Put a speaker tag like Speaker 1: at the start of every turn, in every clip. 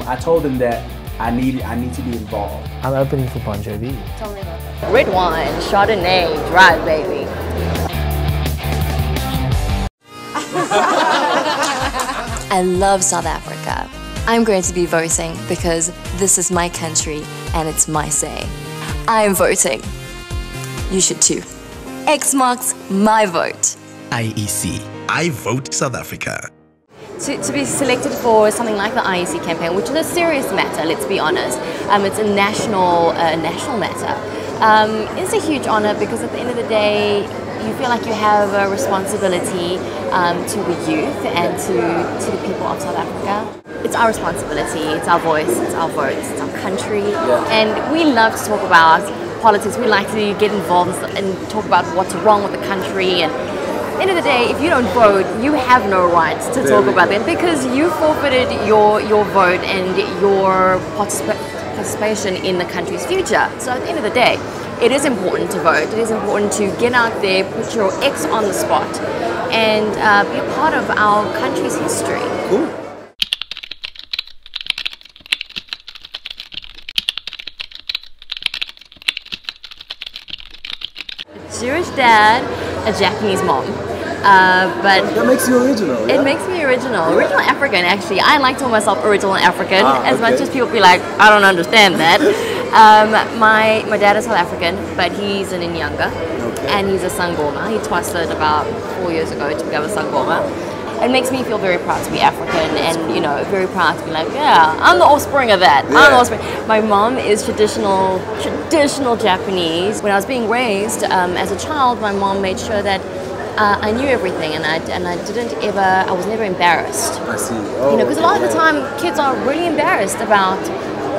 Speaker 1: I told him that I need to be involved.
Speaker 2: I'm opening for Bon Jovi.
Speaker 3: Tell me about that. Red wine, Chardonnay, dry baby.
Speaker 4: I love South Africa. I'm going to be voting because this is my country and it's my say. I am voting. You should too. X marks my vote.
Speaker 5: IEC. I vote South Africa.
Speaker 3: To be selected for something like the IEC campaign, which is a serious matter, let's be honest. It's a national matter. It's a huge honor because at the end of the day, you feel like you have a responsibility to the youth and to the people of South Africa. It's our responsibility, it's our voice, it's our vote, it's our country. And we love to talk about politics. We like to get involved and talk about what's wrong with the country. And at the end of the day, if you don't vote, you have no right to talk about them because you forfeited your vote and your participation in the country's future. So at the end of the day, it is important to vote. It is important to get out there, put your X on the spot, and be a part of our country's history.
Speaker 1: Cool.
Speaker 3: Jewish dad, a Japanese mom. But
Speaker 1: that makes you original. Yeah?
Speaker 3: It makes me original. Original African, actually. I like to call myself original African, as much as people be like, I don't understand that. My dad is South African, but he's an Inyanga, and he's a Sangoma. He twisted about 4 years ago to become a Sangoma. It makes me feel very proud to be African, and you know, very proud to be like, yeah, I'm the offspring of that. I'm the offspring. My mom is traditional Japanese. When I was being raised as a child, my mom made sure that I knew everything, and I was never embarrassed.
Speaker 1: I see.
Speaker 3: You know, because a lot of the time, kids are really embarrassed about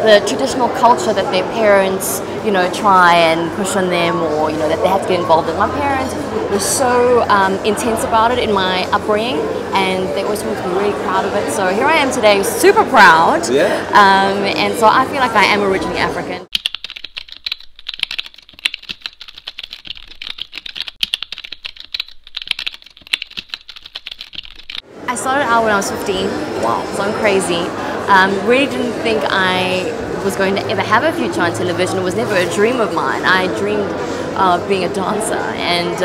Speaker 3: the traditional culture that their parents, you know, try and push on them, or you know, that they have to get involved in. My parents were so intense about it in my upbringing, and they always wanted to be really proud of it. So here I am today, super proud. And so I feel like I am originally African. I started out when I was 15. Wow. So I'm crazy. Really didn't think I was going to ever have a future on television. It was never a dream of mine. I dreamed of being a dancer and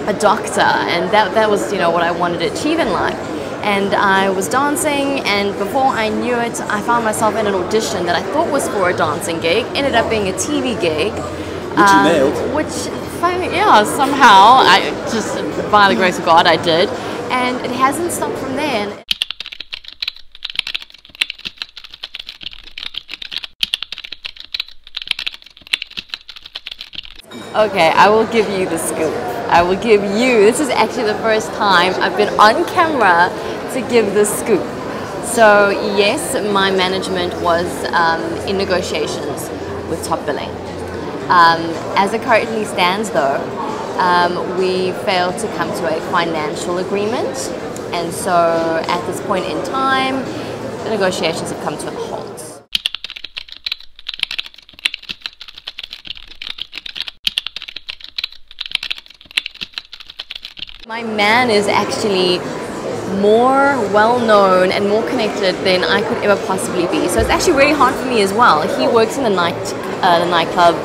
Speaker 3: a doctor, and that was, you know, what I wanted to achieve in life. And I was dancing, and before I knew it, I found myself in an audition that I thought was for a dancing gig. Ended up being a TV gig.
Speaker 1: Which you nailed.
Speaker 3: Yeah, somehow, just by the grace of God, I did. And it hasn't stopped from there. Okay, I will give you the scoop. This is actually the first time I've been on camera to give the scoop. So yes, my management was in negotiations with Top Billing. As it currently stands though, we failed to come to a financial agreement, and so at this point in time, the negotiations have come to a halt. My man is actually more well-known and more connected than I could ever possibly be. So it's actually really hard for me as well. He works in the nightclub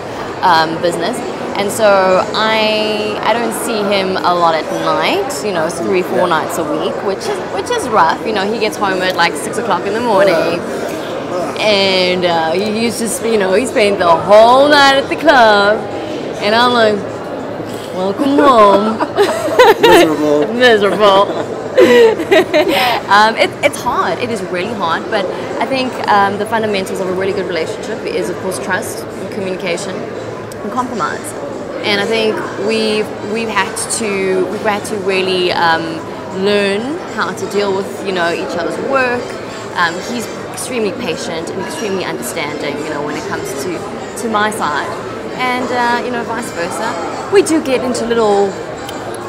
Speaker 3: business. And so I don't see him a lot at night, you know, 3-4 nights a week, which is rough. You know, he gets home at like 6 o'clock in the morning, and he's just, you know, he spent the whole night at the club, and I'm like, welcome home. Miserable. It's hard. It is really hard, but I think the fundamentals of a really good relationship is, of course, trust, and communication, and compromise. And I think we've had to really learn how to deal with, you know, each other's work. He's extremely patient and extremely understanding, you know, when it comes to my side, and you know, vice versa. We do get into little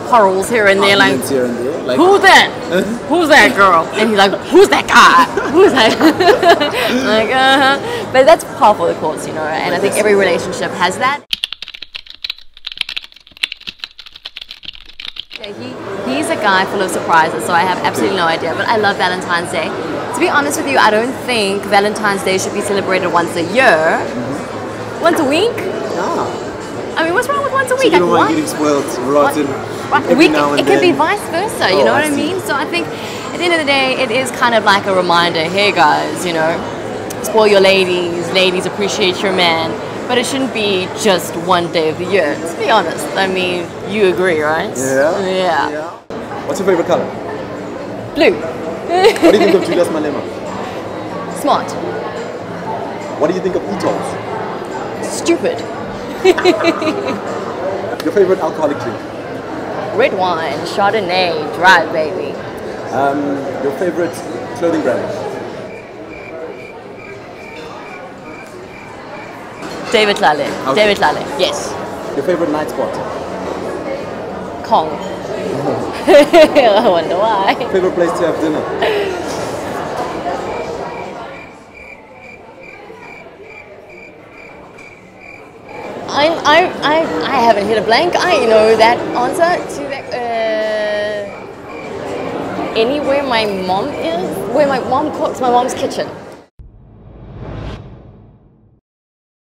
Speaker 3: quarrels here and there, like, who's that? Who's that girl? And he's like, who's that guy? Who's that? Like, but that's par for the course, you know. And I think every relationship has that. He's a guy full of surprises, so I have absolutely no idea. But I love Valentine's Day. To be honest with you, I don't think Valentine's Day should be celebrated once a year. Once a week?
Speaker 1: Ah.
Speaker 3: I mean, what's wrong with once a
Speaker 1: So
Speaker 3: week?
Speaker 1: you don't
Speaker 3: Like,
Speaker 1: mind getting spoiled rotten
Speaker 3: Every
Speaker 1: now and
Speaker 3: it can
Speaker 1: then?
Speaker 3: be vice versa, you
Speaker 1: Oh,
Speaker 3: know what
Speaker 1: I
Speaker 3: I
Speaker 1: see.
Speaker 3: mean? So I think at the end of the day, it is kind of like a reminder, hey guys, you know, spoil your ladies appreciate your man, but it shouldn't be just one day of the year, to be honest. I mean, you agree, right?
Speaker 1: Yeah. What's your favorite color?
Speaker 3: Blue.
Speaker 1: What do you think of Julius Malema?
Speaker 3: Smart.
Speaker 1: What do you think of Eto's?
Speaker 3: Stupid.
Speaker 1: Your favorite alcoholic drink?
Speaker 3: Red wine, Chardonnay, dry baby.
Speaker 1: Your favorite clothing brand?
Speaker 3: David Lalla.
Speaker 1: Okay.
Speaker 3: David Lalla, yes.
Speaker 1: Your favorite night spot?
Speaker 3: Kong. I wonder why.
Speaker 1: Favorite place to have dinner?
Speaker 3: I haven't hit a blank. I know that answer to that. Anywhere my mom is, where my mom cooks, my mom's kitchen.